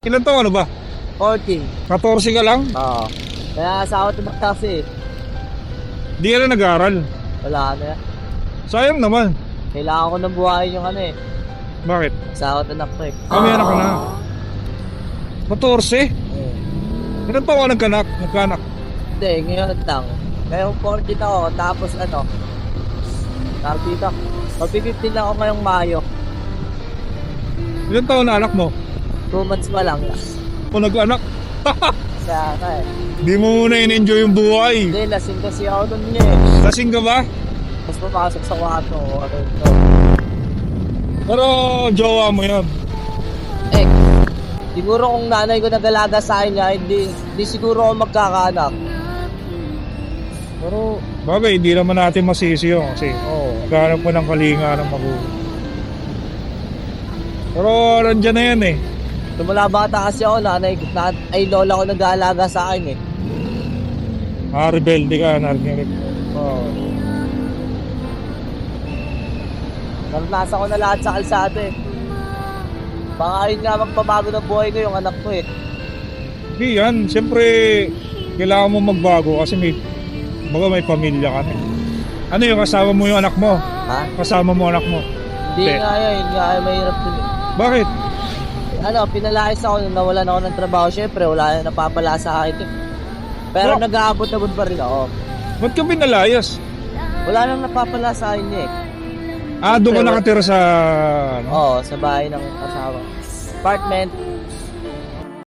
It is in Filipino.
Ilan taon ano ba? 14. 14 ka lang? Oo. Kaya sa ako tumaktaksi. Di ka na nag-aaral. Wala na yan. Sayang naman. Kailangan ko nang buhayin yung ano eh. Bakit? Sa ako anak ko eh. May anak ka na. 14? Ilan taon ka nagkanak? Hindi, ngayon lang. Ngayong 14 ako, tapos ano. Tawag dito. Mag-15 lang ako ngayong Mayo. Ilan taon na anak mo? 2 months pa lang. Kung nag-anak, Sa eh. di mo muna in-enjoy yung buhay. Hindi, lasing kasi ako nun eh. Lasing ka ba? Tapos papasok sa kwarto. Pero jowa mo yan. Eh, siguro kung nanay ko nag-alaga sa akin niya, hindi siguro ako magkakaanak. Pero, Bagay, hindi naman natin masisi yun kasi naghanap mo ng kalinga ng magulang. Pero nandyan na yan eh. tumula bata kasi ako, ay lola ko nag-aalaga sa akin eh. Rebelde ka, narinig. Oo. Naranasan ko na lahat sa kalsada eh. Baka ayun nga magpabago ng buhay ko yung anak ko eh. Hindi yan, siyempre kailangan mo magbago kasi may pamilya ka na eh. Ano yung kasama mo yung anak mo? Ha? Kasama mo anak mo? Hindi nga yun nga mahirap din eh. Bakit? Ano, pinalayas ako nung nawalan ako ng trabaho. Siyempre, wala na napapala sa akin. Pero Bro. nag-aabot-abot pa rin ako. Ba't ka pinalayas? Wala nang napapala sa akin eh. Doon ka nakatira sa... Oo, sa bahay ng asawa. Apartment,